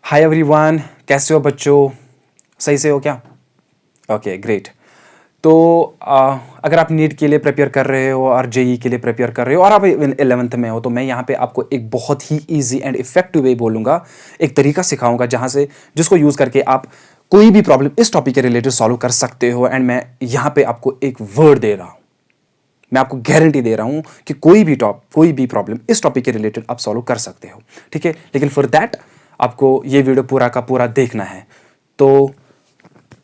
Hi everyone, कैसे हो बच्चों? सही से हो क्या? Okay great. तो अगर आप नीट के लिए प्रिपेयर कर रहे हो और जेई के लिए प्रिपेयर कर रहे हो और आप 11th में हो, तो मैं यहाँ पे आपको एक बहुत ही इजी एंड इफेक्टिव वे बोलूँगा, एक तरीका सिखाऊंगा जिसको यूज़ करके आप कोई भी प्रॉब्लम इस टॉपिक के रिलेटेड सॉल्व कर सकते हो। एंड मैं यहाँ पे आपको एक वर्ड दे रहा हूँ, मैं आपको गारंटी दे रहा हूँ कि कोई भी प्रॉब्लम इस टॉपिक के रिलेटेड आप सॉल्व कर सकते हो, ठीक है। लेकिन फॉर दैट आपको ये वीडियो पूरा का पूरा देखना है। तो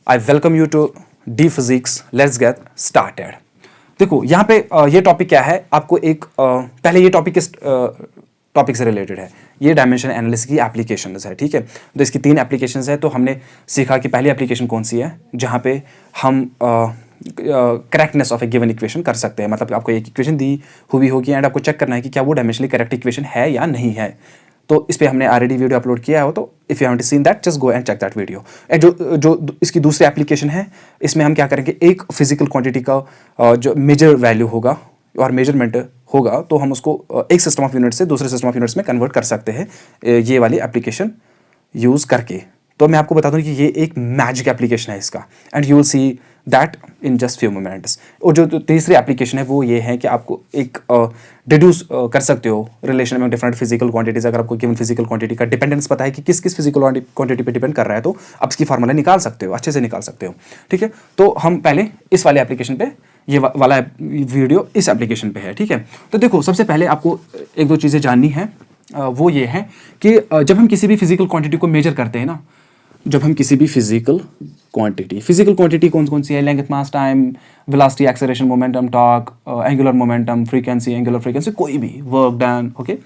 I welcome you to the physics, let's get started. देखो यहाँ पे ये टॉपिक क्या है, आपको एक पहले ये टॉपिक किस टॉपिक से रिलेटेड है, ये डायमेंशन एनालिसिस की एप्लीकेशंस है, ठीक है। तो इसकी 3 एप्लीकेशंस है। तो हमने सीखा कि पहली एप्लीकेशन कौन सी है, जहाँ पे हम correctness of A given equation कर सकते हैं। मतलब आपको एक इक्वेशन दी हुई होगी एंड आपको चेक करना है कि क्या वो डायमेंशनली करेक्ट इक्वेशन है या नहीं है। तो इस पे हमने ऑलरेडी वीडियो अपलोड किया हो, तो if you haven't seen that just go and check that video. And जो इसकी दूसरी एप्लीकेशन है, इसमें हम क्या करेंगे, एक फिजिकल क्वांटिटी का जो मेजर वैल्यू होगा और मेजरमेंट होगा, तो हम उसको एक सिस्टम ऑफ यूनिट से दूसरे सिस्टम ऑफ यूनिट्स में कन्वर्ट कर सकते हैं ये वाली एप्लीकेशन यूज़ करके। तो मैं आपको बता दूं कि ये एक मैजिक एप्लीकेशन है इसका, and you will see that in just few moments. और जो तीसरी एप्लीकेशन है वो ये है कि आपको एक डिड्यूस कर सकते हो रिलेशन में डिफरेंट फिजिकल क्वांटिटीज। अगर आपको गिवन फिजिकल क्वांटिटी का डिपेंडेंस पता है कि किस किस फिजिकल क्वांटिटी पे डिपेंड कर रहा है, तो आप इसकी फार्मूला निकाल सकते हो, अच्छे से निकाल सकते हो, ठीक है। तो हम पहले इस वाले एप्लीकेशन पे, ये वाला वीडियो इस एप्लीकेशन पे है, ठीक है। तो देखो, सबसे पहले आपको एक दो चीज़ें जाननी है, वो ये है कि जब हम किसी भी फिजिकल क्वांटिटी को मेजर करते हैं ना, जब हम किसी भी फिजिकल क्वांटिटी कौन सी है, length, mass, time, velocity, acceleration, momentum, torque, angular momentum, frequency, कोई भी वर्क डन, ओके।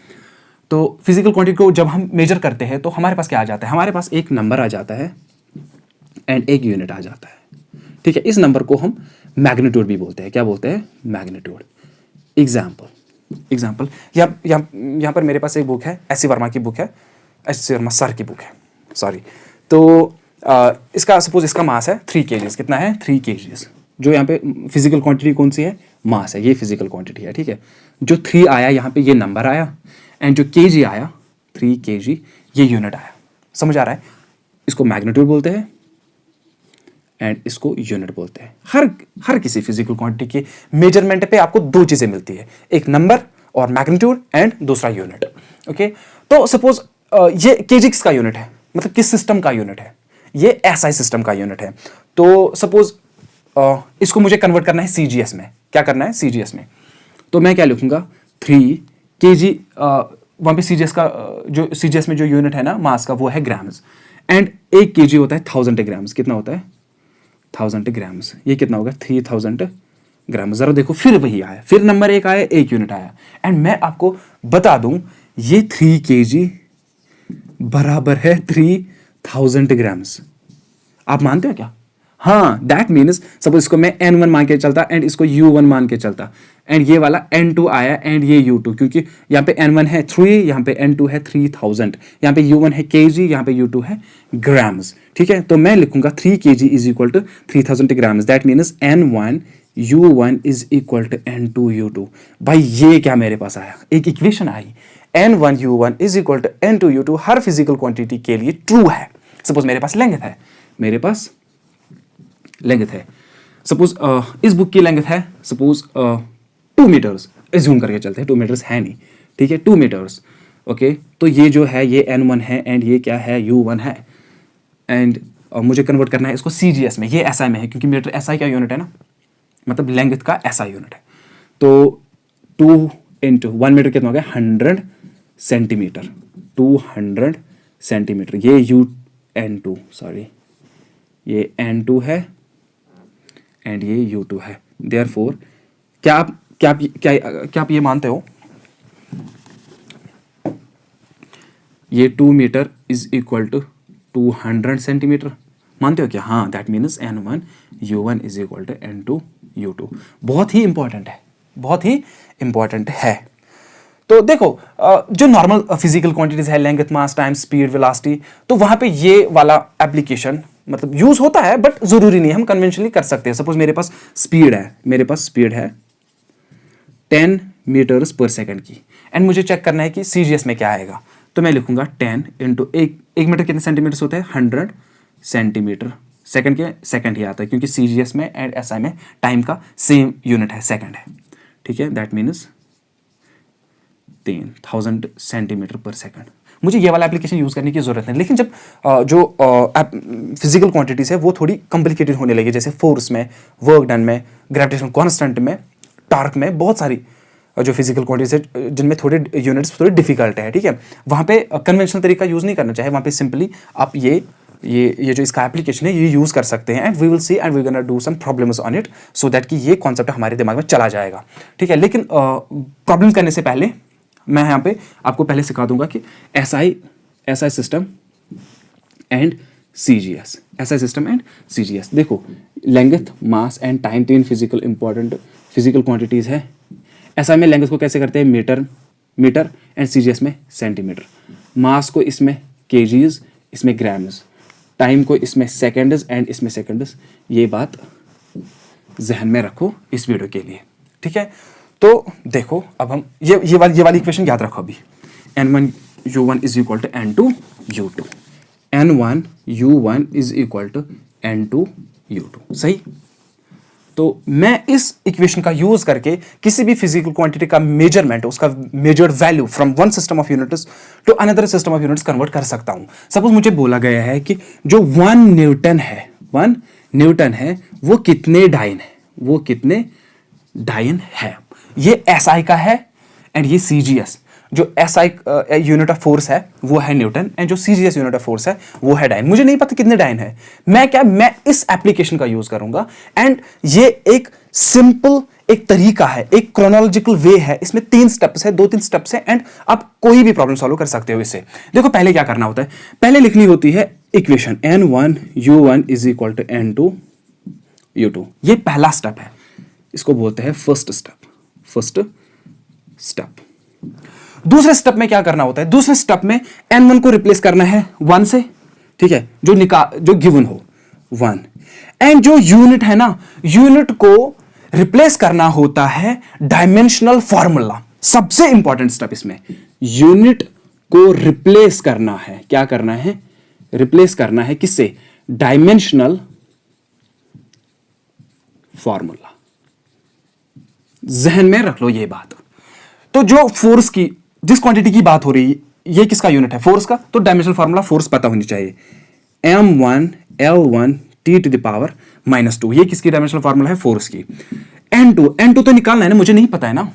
तो फिजिकल क्वांटिटी को जब हम मेजर करते हैं तो हमारे पास क्या आ जाता है, हमारे पास एक नंबर आ जाता है एंड एक यूनिट आ जाता है, ठीक है। इस नंबर को हम मैग्नीट्यूड भी बोलते हैं। क्या बोलते हैं? मैग्नीट्यूड। एग्जाम्पल यहाँ पर मेरे पास एक बुक है, एस सी वर्मा की बुक है, एस सी वर्मा सर की बुक है, सॉरी। तो इसका सपोज इसका मास है 3 kgs। कितना है? 3 kgs। जो यहाँ पे फिजिकल क्वांटिटी कौन सी है? मास है, ये फिजिकल क्वांटिटी है, ठीक है। जो 3 आया यहाँ पे, ये नंबर आया, एंड जो kg आया 3 kg, ये यूनिट आया। समझ आ रहा है? इसको मैग्नीट्यूड बोलते हैं एंड इसको यूनिट बोलते हैं। हर किसी फिजिकल क्वांटिटी के मेजरमेंट पे आपको 2 चीजें मिलती है, एक नंबर और मैग्नीट्यूड एंड दूसरा यूनिट, ओके। तो सपोज ये kg किसका यूनिट है, मतलब किस सिस्टम का यूनिट है? ये एसआई सिस्टम का यूनिट है। तो सपोज इसको मुझे कन्वर्ट करना है सीजीएस में। क्या करना है? सीजीएस में। तो मैं क्या लिखूंगा? 3 kg, वहां पे सीजीएस का जो सीजीएस में जो यूनिट है ना मास का, वो है ग्राम्स, एंड 1 kg होता है 1000 ग्राम्स। कितना होता है? 1000 ग्राम्स। ये कितना होगा? 3000 ग्राम। जरा देखो, फिर वही आया, फिर नंबर 1 आया, 1 यूनिट आया। एंड मैं आपको बता दूं, ये 3 kg बराबर है 3000 ग्राम्स। आप मानते हो क्या? हाँ, दैट मीन्स सपोज इसको मैं n1 मान के चलता एंड इसको u1 मान के चलता, एंड ये वाला n2 आया एंड ये u2, क्योंकि यहाँ पे n1 है 3, यहाँ पे n2 है 3000, यहाँ पे u1 है kg, यहाँ पे u2 है ग्राम्स, ठीक है। तो मैं लिखूंगा 3 kg is equal to 3000 grams. That means n1 u1 is equal to n2 u2। भाई ये क्या मेरे पास आया? एक इक्वेशन आई, n1 u1 is equal to n2 u2 हर फिजिकल क्वांटिटी के लिए ट्रू है। सपोज मेरे पास लेंथ है, सपोज इस बुक की लेंथ है सपोज 2 मीटर्स, एज्यूम करके चलते हैं 2 मीटर्स है नहीं, ठीक है, 2 मीटर्स, ओके। तो ये जो है ये n1 है एंड ये क्या है? u1 है, एंड मुझे कन्वर्ट करना है इसको सीजीएस में। ये एसआई में है क्योंकि मीटर एसआई का यूनिट है ना, मतलब लेंथ का एसआई यूनिट है। तो 2 इंटू 1 मीटर कितना हो गया? 100 सेंटीमीटर, 200 सेंटीमीटर। ये n2, सॉरी, ये n2 है एंड ये u2 है। देयरफॉर क्या आप ये मानते हो ये 2 metre is equal to 200 centimetre? मानते हो क्या? हाँ, that means n1 u1 is equal to n2 u2। बहुत ही इंपॉर्टेंट है। तो देखो, जो नॉर्मल फिजिकल क्वांटिटीज है, length, mass, time, speed, velocity, तो वहां पे ये वाला एप्लीकेशन मतलब यूज होता है, बट जरूरी नहीं, हम कन्वेंशनली कर सकते हैं। सपोज मेरे पास स्पीड है 10 मीटर्स पर सेकंड की, एंड मुझे चेक करना है कि सीजीएस में क्या आएगा। तो मैं लिखूंगा 10 इंटू एक मीटर कितने सेंटीमीटर होता है 100 सेंटीमीटर। सेकंड के सेकंड ही आता है क्योंकि CGS में एंड SI में टाइम का सेम यूनिट है, सेकंड है, ठीक है। दैट मीन्स 3000 सेंटीमीटर पर सेकंड। मुझे ये वाला एप्लीकेशन यूज़ करने की ज़रूरत नहीं, लेकिन जब जो फिजिकल क्वांटिटीज़ है वो थोड़ी कॉम्प्लिकेटेड होने लगी, जैसे फोर्स में, वर्क डन में, ग्रेविटेशनल कांस्टेंट में, टार्क में, बहुत सारी जो फिजिकल क्वांटिटीज है जिनमें थोड़े यूनिट्स थोड़े डिफिकल्ट है, ठीक है। वहाँ पे कन्वेंशनल तरीका यूज़ नहीं करना चाहिए, वहाँ पे सिंपली आप ये जो इसका एप्लीकेशन है ये यूज़ कर सकते हैं, and we will see and we gonna do some problems on it so that कि ये कॉन्सेप्ट हमारे दिमाग में चला जाएगा, ठीक है। लेकिन प्रॉब्लम करने से पहले मैं यहाँ पे आपको पहले सिखा दूंगा कि SI system and CGS, SI system and CGS। देखो लेंथ, मास एंड टाइम, तीन फिजिकल इंपॉर्टेंट फिजिकल क्वांटिटीज़ है। SI में लेंथ को कैसे करते हैं मीटर एंड CGS में सेंटीमीटर। मास को इसमें kgs, इसमें ग्राम्स। टाइम को इसमें सेकेंड्स एंड इसमें सेकेंड्स। ये बात जहन में रखो इस वीडियो के लिए, ठीक है। तो देखो अब हम ये वाली इक्वेशन याद रखो अभी, N1 U1 is equal to N2 U2, N1 U1 is equal to N2 U2, सही। तो मैं इस इक्वेशन का यूज करके किसी भी फिजिकल क्वांटिटी का मेजरमेंट, उसका measured value from one system of units to another system of units convert कर सकता हूं। सपोज मुझे बोला गया है कि जो 1 न्यूटन है वो कितने डाइन है, ये SI का है एंड ये CGS। जो SI यूनिट ऑफ फोर्स है वो है न्यूटन एंड जो CGS यूनिट ऑफ फोर्स है वो है डाइन। मुझे नहीं पता कितने डाइन है, मैं इस एप्लीकेशन का यूज करूंगा एंड ये एक सिंपल एक तरीका है, एक क्रोनोलॉजिकल वे है। इसमें 3 स्टेप्स है, 2-3 स्टेप्स है एंड आप कोई भी प्रॉब्लम सॉल्व कर सकते हो इससे। देखो पहले क्या करना होता है, पहले लिखनी होती है equation N1 U1 is equal to N2 U2। ये पहला स्टेप है, इसको बोलते हैं फर्स्ट स्टेप। दूसरे स्टेप में क्या करना होता है, दूसरे स्टेप में N1 को रिप्लेस करना है 1 से, ठीक है, जो गिवन हो 1। एंड जो यूनिट है ना, यूनिट को रिप्लेस करना होता है डायमेंशनल फॉर्मूला। सबसे इंपॉर्टेंट स्टेप इसमें, यूनिट को रिप्लेस करना है। क्या करना है, रिप्लेस करना है किससे, डायमेंशनल फॉर्मूला। जहन में रख लो ये बात। तो जो फोर्स की, जिस क्वांटिटी की बात हो रही है, ये किसका यूनिट है, फोर्स का, तो डायमेंशनल फार्मूला फोर्स पता होनी चाहिए, M1 L1 T to the power -2। ये किसकी डायमेंशनल फार्मूला है, फोर्स की। N2 तो निकालना है ना, मुझे नहीं पता है ना।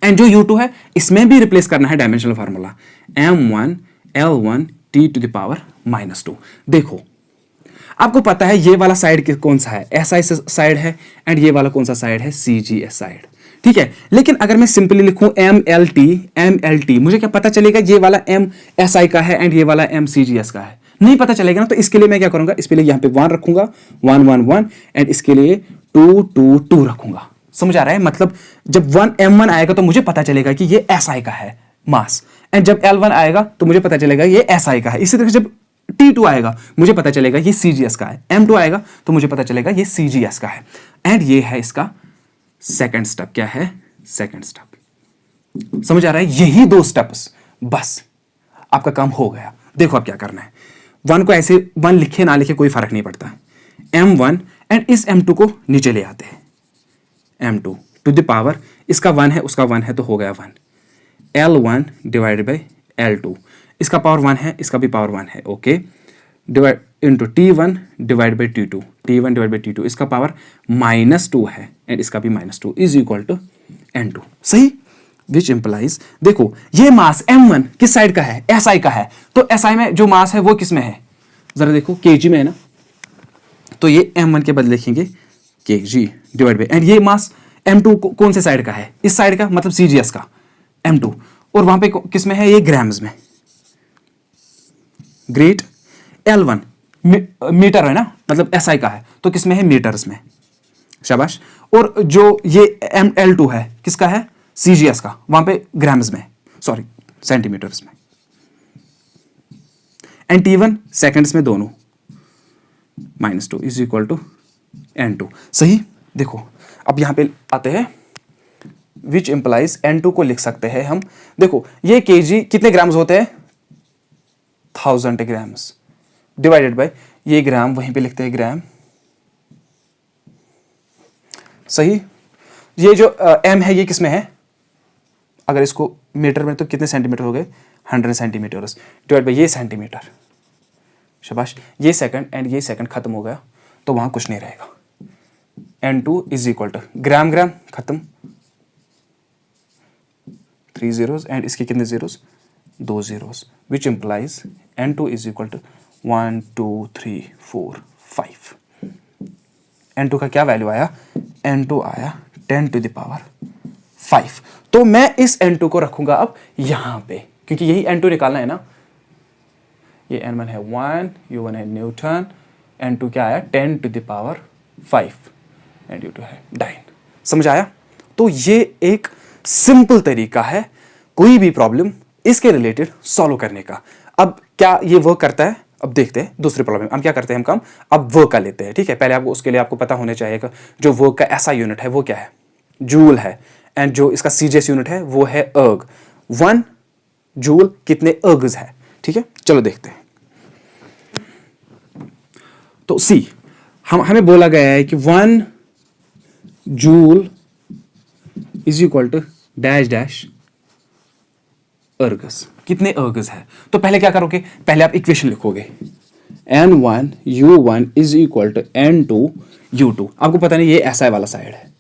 एंड जो U2 है इसमें भी रिप्लेस करना है dimensional formula, M1 L1 T to the power -2। देखो आपको पता है ये वाला साइड कौन सा है, SI साइड है एंड ये वाला कौन सा साइड है, CGS साइड, ठीक है। लेकिन अगर मैं सिंपली लिखूं MLT, मुझे क्या पता चलेगा ये वाला M SI का है एंड ये वाला M CGS का है, नहीं पता चलेगा ना। तो इसके लिए मैं क्या करूंगा, इसके लिए यहां पे 1 रखूंगा, 1 एंड इसके लिए 2 रखूंगा। समझ आ रहा है, मतलब जब M1 आएगा तो मुझे पता चलेगा कि ये SI का है मास, एंड जब L1 आएगा तो मुझे पता चलेगा ये SI का है। इसी तरह जब T2 आएगा मुझे पता चलेगा ये CGS का है, M2 आएगा तो मुझे पता चलेगा ये CGS का है। एंड ये है इसका सेकंड स्टेप। क्या है, सेकंड स्टेप। समझ आ रहा है, यही 2 स्टेप्स, बस आपका काम हो गया। देखो अब क्या करना है, 1 को ऐसे 1 लिखे ना लिखे कोई फर्क नहीं पड़ता, M1 एंड इस M2 को नीचे ले आते हैं, M2 टू द पावर, इसका 1 है उसका 1 है तो हो गया 1, L1 डिवाइडेड बाई L2, इसका पावर 1 है इसका भी पावर 1 है, okay, divide into T1 divide by T2, T1 divide by T2, इसका पावर -2 है एंड इसका भी -2 इज इक्वल टू N2, सही। विच इंप्लाइज, देखो ये मास M1 किस साइड का है, SI का है, तो SI में जो मास है वो किस में है, जरा देखो kg में है ना, तो ये M1 के बदले लिखेंगे kg डिवाइड बाई, एंड ये मास M2 कौन से साइड का है, इस साइड का, मतलब CGS का M2, और वहां पे किस में है, ये ग्राम्स में। ग्रेट। L1 मीटर है ना, मतलब SI का है, तो किस में है, मीटर्स में, शाबाश। और जो ये L2 है किसका है, CGS का, वहां पे ग्राम्स में, सॉरी सेंटीमीटर्स में। एंड T1 सेकंड्स में, दोनों, -2 इज इक्वल टू N2, सही। देखो अब यहां पे आते हैं, विच इंप्लाइज N2 को लिख सकते हैं हम, देखो ये kg कितने ग्राम्स होते हैं, 1000 ग्राम्स, डिवाइडेड बाय ये ग्राम, वहीं पे लिखते हैं ग्राम, सही। ये जो m है ये किस में है, अगर इसको मीटर में तो कितने सेंटीमीटर हो गए, 100 सेंटीमीटर, डिवाइड बाय ये सेंटीमीटर, शाबाश। ये सेकंड एंड ये सेकंड खत्म हो गया तो वहां कुछ नहीं रहेगा। N2 is equal to gram gram खत्म, 3 zeros एंड इसके कितने zeros, 2 zeros, which implies N2 is equal to 1 2 3 4 5। N2 का क्या वैल्यू आया, N2 आया 10 to the power 5। तो मैं इस N2 को रखूंगा अब यहां पे, क्योंकि यही N2 निकालना है ना। ये N1 है 1, U1 है न्यूटन, N2 क्या आया 10 to the power 5 and U2 है डाइन। समझ आया? तो ये एक सिंपल तरीका है कोई भी प्रॉब्लम इसके रिलेटेड सॉल्व करने का। अब क्या ये वर्क करता है, अब देखते हैं दूसरे प्रॉब्लम में हम क्या करते हैं। हम काम अब वर्क का लेते हैं, ठीक है। पहले आपको उसके लिए आपको पता होना चाहिए जो वर्क का ऐसा यूनिट है वो क्या है, जूल है, एंड जो इसका सीजीएस यूनिट है वो है अर्ग। 1 जूल कितने अर्ग्स है, ठीक है। चलो देखते हैं। तो सी हमें बोला गया है कि 1 joule is equal to dash dash ergs. कितने अर्गस है, तो पहले क्या करोगे, पहले आप इक्वेशन लिखोगे, N1 U1 is equal to N2 U2। आपको पता नहीं ये SI वाला साइड है,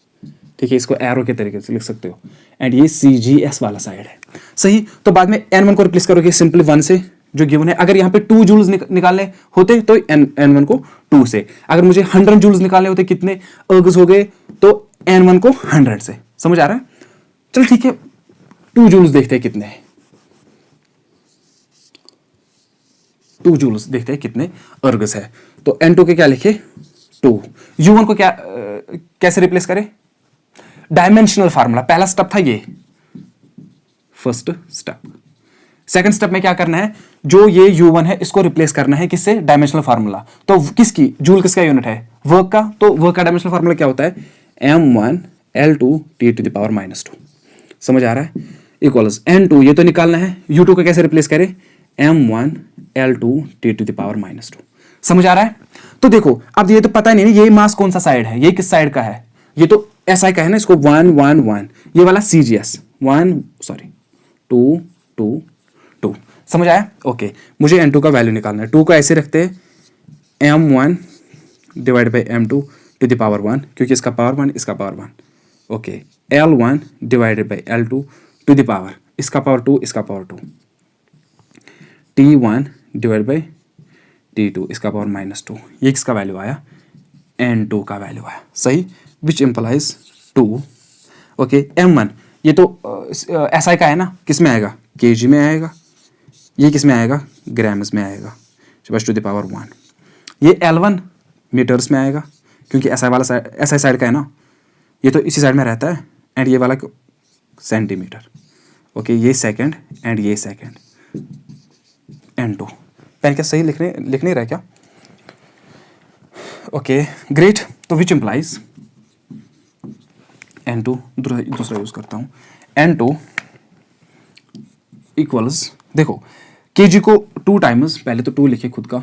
ठीक है, इसको एरो के तरीके से लिख सकते हो, एंड ये CGS वाला साइड है, सही। तो बाद में N1 को रिप्लेस करोगे सिंपली 1 से जो गिवन है। अगर यहाँ पे 2 जूल्स निकालने होते तो N1 को 2 से, अगर मुझे 100 जूल्स निकालने होते कितने अर्गस हो गए, तो N1 को 100 से। समझ आ रहा है? चलो ठीक है, 2 जूल्स देखते हैं कितने हैं, 2 जूल्स देखते हैं कितने अर्गस है। तो N2 के क्या लिखे 2, U1 को क्या कैसे रिप्लेस करें, डायमेंशनल फार्मूला। पहला स्टेप था ये, फर्स्ट स्टेप। सेकंड स्टेप में क्या करना है, जो ये U1 है इसको रिप्लेस करना है किससे, डायमेंशनल फार्मूला। तो किसकी, जूल किसका यूनिट है, वर्क का। तो वर्क का डायमेंशनल फार्मूला क्या होता है, M1 L2 T to the power -2। समझ आ रहा है? इक्वल्स N2 ये तो निकालना है, U2 को कैसे रिप्लेस करें, M1 L2 T to the power -2। समझ आ रहा है? तो देखो अब ये तो पता नहीं ये मास कौन सा साइड है, ये किस साइड का है, ये तो SI का है ना, इसको 1 1 1, ये वाला CGS 2 2 2। समझ आया? ओके, मुझे N2 का वैल्यू निकालना है। 2 को ऐसे रखते हैं M1 divide by M2 to the power 1, क्योंकि इसका पावर 1 इसका power 1। Okay, L1 divided by L2 to the power, इसका पावर 2 इसका power 2, T1 divide by T2 इसका पावर -2। ये किसका वैल्यू आया, N2 का वैल्यू आया, सही। Which implies 2। ओके, M1 ये तो SI का है ना, किस में आएगा, kg में आएगा। ये किस में आएगा, ग्राम्स में आएगा, बस टू द पावर 1। ये L1 मीटर्स में आएगा, क्योंकि SI वाला साइड, SI साइड का है ना, ये तो इसी साइड में रहता है, एंड ये वाला सेंटीमीटर। ओके, ये सेकंड एंड ये सेकंड, N2। पेन क्या सही लिख नहीं रहा क्या? Okay great. तो विच इम्प्लाइज N2, दूसरा यूज करता हूं, N2 इक्वल्स, देखो kg को 2 टाइम्स, पहले तो 2 लिखे खुद का,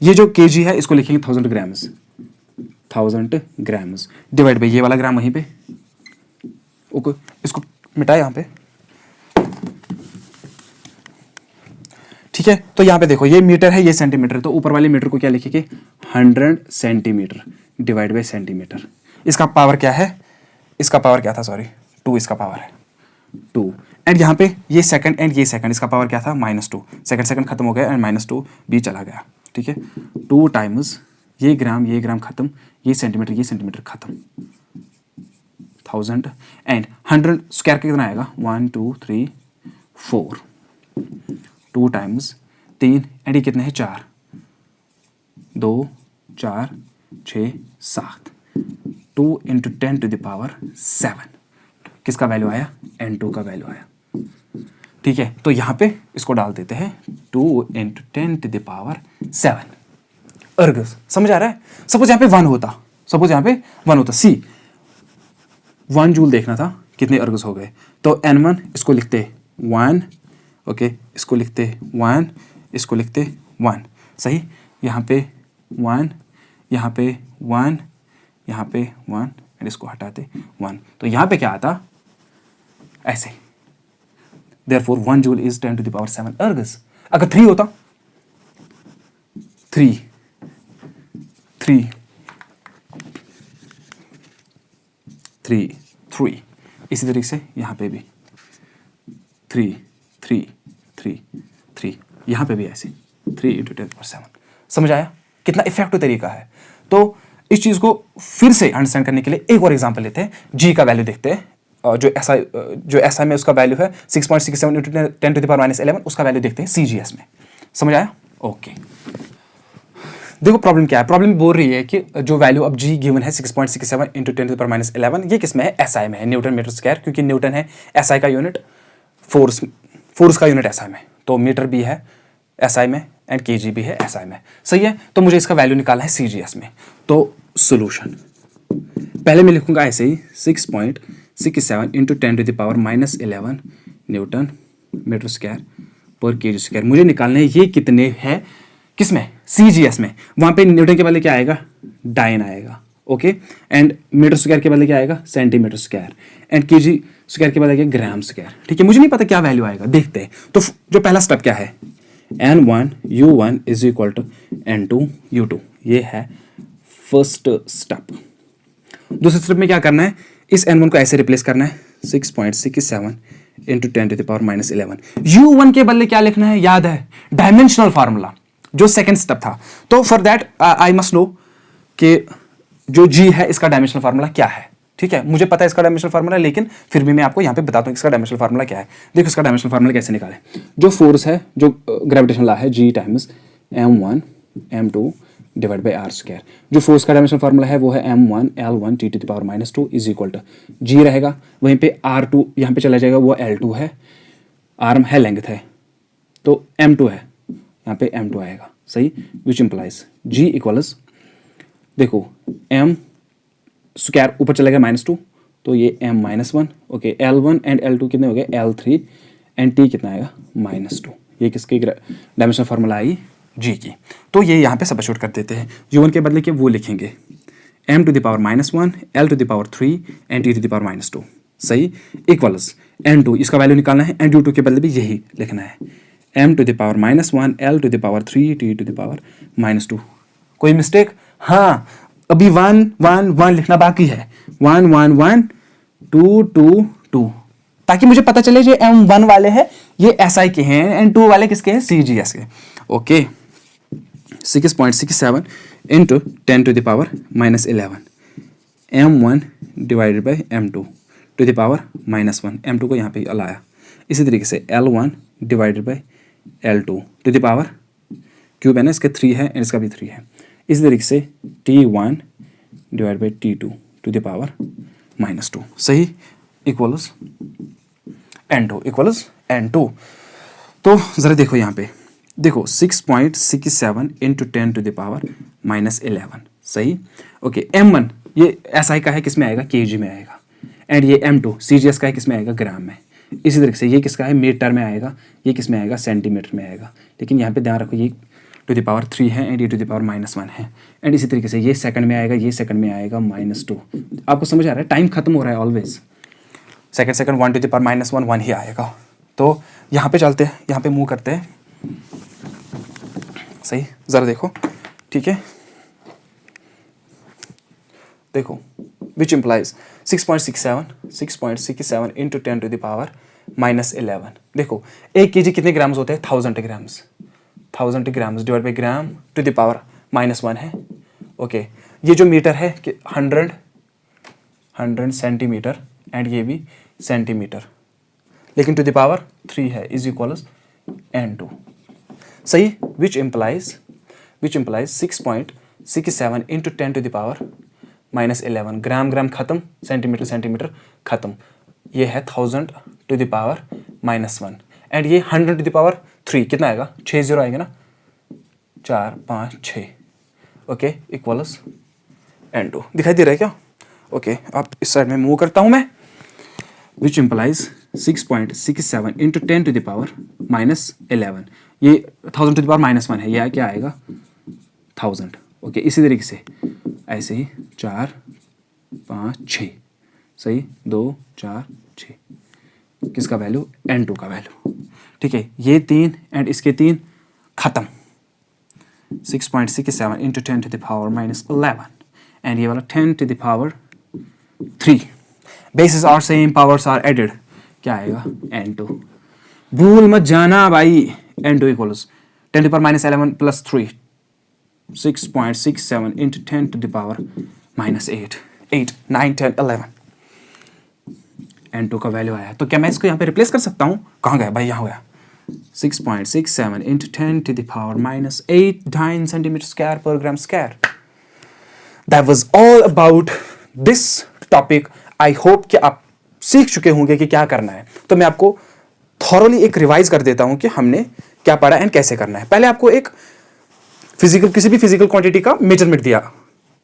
ये जो kg है इसको लिखेंगे 1000 ग्राम्स, 1000 ग्राम्स डिवाइड बाई ये वाला ग्राम वहीं पे। ओके, इसको मिटाए यहाँ पे, ठीक है। तो यहाँ पे देखो ये मीटर है, ये सेंटीमीटर, तो ऊपर वाले मीटर को क्या लिखेंगे, 100 सेंटीमीटर डिवाइड बाई सेंटीमीटर। इसका पावर क्या है, इसका पावर क्या था, सॉरी 2 इसका पावर है 2, एंड यहाँ पे ये सेकंड एंड ये सेकंड, इसका पावर क्या था -2। सेकंड खत्म हो गया एंड -2 भी चला गया, ठीक है। 2 टाइम्स ये ग्राम खत्म, ये सेंटीमीटर खत्म, 1000 एंड 100 स्क्वायर कितना आएगा, 1 2 3 4, 2 टाइम्स 3 एंड ये कितने हैं 4, 2 4 6 7, 2 इंटू 10 टू द पावर 7। किसका वैल्यू आया, N2 का वैल्यू आया, ठीक है। तो यहाँ पे इसको डाल देते हैं 2 into 10 to the power 7 ergs. समझ आ रहा है? सपोज यहाँ पे 1 होता, सी 1 जूल देखना था कितने अर्गस हो गए? तो N1 इसको लिखते 1, ओके, इसको लिखते 1, इसको लिखते 1, सही। यहाँ पे 1, यहाँ पे 1, यहाँ पे 1 एंड इसको हटाते 1। तो यहाँ पे क्या आता? ऐसे। Therefore 1 joule is 10 to the power 7 Argus. अगर 3 होता 3 3 3 3, इसी तरीके से यहाँ पे भी 3 3 3 3, यहाँ पे भी ऐसे 3 × 10⁻⁷। समझ आया कितना इफेक्टिव तरीका है? तो इस चीज़ को फिर से अंडरस्टैंड करने के लिए एक और एग्जांपल लेते हैं। जी का वैल्यू देखते हैं। जो एसआई में उसका वैल्यू है 6.67 × 10⁻11, उसका वैल्यू देखते हैं सीजीएस में। समझ आया? ओके। देखो प्रॉब्लम क्या है। प्रॉब्लम बोल रही है कि जो वैल्यू अब जी गिवन है 6.67 × 10⁻11, ये किस में है? एसआई में है, न्यूटन मीटर स्क्वायर, क्योंकि न्यूटन है एसआई का यूनिट, फोर्स का यूनिट एसआई में, तो मीटर भी है एसआई में एंड केजी भी है एसआई में। सही है। तो मुझे इसका वैल्यू निकालना है सीजीएस में। तो सॉल्यूशन पहले मैं लिखूंगा ऐसे ही 6.67 × 10⁻11 न्यूटन मीटर स्क्वायर पर केजी स्क्वायर। मुझे निकालने ये कितने हैं? किसमें? सीजीएस में। वहां पे न्यूटन के बदले क्या आएगा? डाइन आएगा, ओके, एंड मीटर स्क्वायर के बदले क्या आएगा? Centimetre square, and KG square के बदले ग्राम स्क्वायर। ठीक है, मुझे नहीं पता क्या वैल्यू आएगा, देखते हैं। तो जो पहला स्टेप क्या है? N1 U1 is equal to N2 U2, ये है फर्स्ट स्टेप। दूसरे स्टेप में क्या करना है? इस N1 को ऐसे रिप्लेस करना है 6.67 × 10⁻11। U1 के बदले क्या लिखना है? याद है डायमेंशनल फार्मूला, जो सेकंड स्टेप था। तो for that I must know कि जो G है इसका डायमेंशनल फार्मूला क्या है। ठीक है, मुझे पता है इसका डायमेंशनल फार्मूला, लेकिन फिर भी मैं आपको यहाँ पे बताता हूँ इसका डायमेंशनल फार्मूला क्या है। देखो इसका डायमेंशनल फार्मूला कैसे निकालें। जो फोर्स है, जो ग्रेविटेशन लॉ है, G times M1 M2 divide by R square. जो फोर्स का डायमेंशनल फार्मूला है वो है M1 L1 T⁻⁻2 is equal to G रहेगा। वहीं पे R2 यहाँ पे चला जाएगा, वो L2 है, आर्म है, लेंथ है, तो M2 है, यहाँ पे M2 आएगा, सही। विच इम्प्लाइज G इक्वल्स, देखो M स्क्वायर ऊपर चलेगा -2, तो ये M-1, okay. L1 and L2 कितने हो गए? L3 एंड T कितना आएगा? -2। ये किसकी डायमेंशनल फार्मूला आई? G की। तो ये यहाँ पे सब्स्टिट्यूट कर देते हैं। U1 के बदले के वो लिखेंगे M⁻⁻1 L⁻³ एंड T⁻², सही, इक्वल्स N2, इसका वैल्यू निकालना है, एंड U2 के बदले भी यही लिखना है M⁻⁻1 L⁻³ T⁻²। कोई मिस्टेक? हाँ, अभी 1 1 1 लिखना बाकी है। 1 1 1 2 2 2, ताकि मुझे पता चले जो M1 वाले हैं ये SI के हैं एंड 2 वाले किसके हैं? CGS के, okay. 6.67 × 10⁻11 M1 divided by M2 ⁻1, M2 को यहाँ पे लाया। इसी तरीके से L1 divided by L2 cube है ना, इसके 3 है एंड इसका भी 3 है। इसी तरीके से T1 डिवाइड बाई T2 ⁻², सही, इक्वल्स N2 इक्वल्स N2। तो ज़रा देखो यहाँ पे, देखो 6.67 × 10⁻11, सही, ओके। M1 ये SI का है, किस में आएगा? केजी में आएगा, एंड ये M2 CGS का है, किस में आएगा? ग्राम में। इसी तरीके से ये किसका है? मीटर में आएगा, ये किस में आएगा? सेंटीमीटर में आएगा। लेकिन यहाँ पे ध्यान रखो ये ⁻³ है एंड ये ⁻⁻1 है, एंड इसी तरीके से ये सेकंड में आएगा, ये सेकंड में आएगा -2। आपको समझ आ रहा है? टाइम खत्म हो रहा है ऑलवेज, सेकंड 1 ⁻⁻1 1 ही आएगा। तो यहाँ पे चलते हैं, यहाँ पे मूव करते हैं, सही, ज़रा देखो, ठीक है। देखो विच इम्प्लाइज 6.67 × 10⁻11। देखो 1 kg कितने ग्राम्स होते हैं? 1000 ग्राम्स, 1000 ग्राम्स डिवाइड बाई ग्राम ⁻⁻1 है, ओके। ये जो मीटर है कि 100 सेंटीमीटर एंड ये भी सेंटीमीटर, लेकिन ⁻³ है, इज इक्वल्स N2, सही। विच इम्प्लाइज 6.67 × 10⁻11 ग्राम खत्म, सेंटीमीटर खत्म, ये है 1000⁻⁻1 एंड ये 100⁻³ कितना आएगा? 6 0 आएगा ना, 4 5 6, ओके, इक्वल्स N2। दिखाई दे रहा है क्या? ओके, अब इस साइड में मूव करता हूं मैं। Which implies 6.67 into 10 to the power -11। ये 1000 टू द पावर -1 है, यह क्या आएगा 1000। ओके, इसी तरीके से ऐसे ही 4 5 6, सही, 2 4 6, किसका वैल्यू n2 का वैल्यू। ठीक है, ये 3 एंड इसके 3 खत्म। 6.67 into 10 to the power -11 and ये वाला 10 to the power 3। Basis are same, powers are added, क्या आएगा n2। भूल मत जाना भाई, n2 equals 10 to the power -11 plus 3, 6.67 into 10 to the power -8, 8 9 10 11, n2 का वैल्यू आया। तो क्या मैं इसको यहाँ पे रिप्लेस कर सकता हूँ? कहाँ गया भाई, यहाँ गया। 6.67 into 10 to the power -8 9 centimetre square पर gram square. That was all about this topic. I hope कि आप सीख चुके होंगे कि क्या करना है। तो मैं आपको थॉरली एक रिवाइज कर देता हूं कि हमने क्या पढ़ा एंड कैसे करना है। पहले आपको एक फिजिकल, किसी भी फिजिकल क्वांटिटी का मेजरमेंट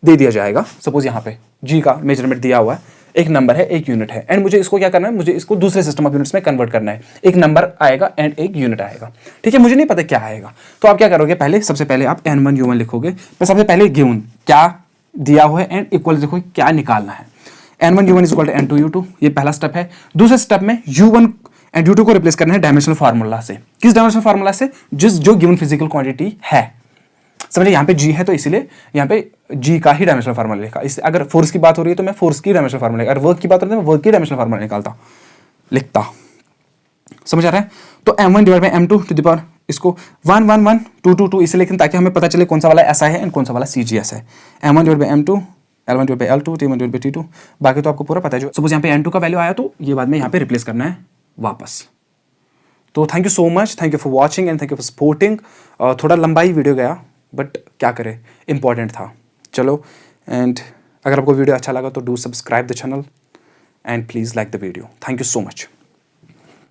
दे दिया जाएगा। सपोज यहाँ पे जी का मेजरमेंट दिया हुआ है, एक नंबर है, एक यूनिट है, एंड मुझे इसको क्या करना है, मुझे इसको दूसरे सिस्टम ऑफ यूनिट्स में कन्वर्ट करना है। एक नंबर आएगा एंड एक यूनिट आएगा। ठीक है, मुझे नहीं पता क्या आएगा, तो आप क्या करोगे, पहले सबसे पहले आप n1 u1 लिखोगे। पर सबसे पहले गिवन क्या दिया हुआ है एंड इक्वल देखो क्या निकालना है। n1 u1 is equal to n2 u2, ये पहला स्टेप है। दूसरे स्टेप में u1 एंड u2 को रिप्लेस करना है डायमेंशनल फार्मूला से। किस डायमेंशनल फार्मूला से? जो गिवन फिजिकल क्वांटिटी है। समझिए, यहाँ पे g है तो इसीलिए यहाँ पे g का ही डायमेंशनल फार्मूला लिखा। इस अगर फोर्स की बात हो रही है तो मैं फोर्स की डायमेंशनल फार्मूला, अगर वर्क की बात हो रही है तो मैं वर्क की डायमेंशनल फार्मूला निकालता लिखता। समझ आ रहा है? तो m1 divide by m2 to the power, इसको 1 1 1 2 2 2 इसे लिखें ताकि हमें पता चले कौन सा वाला ऐसा है एंड कौन सा वाला CGS है। m1 divide by m2, L1 divide by L2, T1 divide by T2। बाकी तो आपको पूरा पता है। जो सपोज यहाँ पे n2 का वैल्यू आया तो ये बाद में यहाँ पे रिप्लेस करना है वापस। तो thank you so much, thank you for watching and thank you for supporting. थोड़ा लंबा ही वीडियो गया बट क्या करें, इंपॉर्टेंट था। चलो, एंड अगर आपको वीडियो अच्छा लगा तो do subscribe the channel and please like the video. Thank you so much.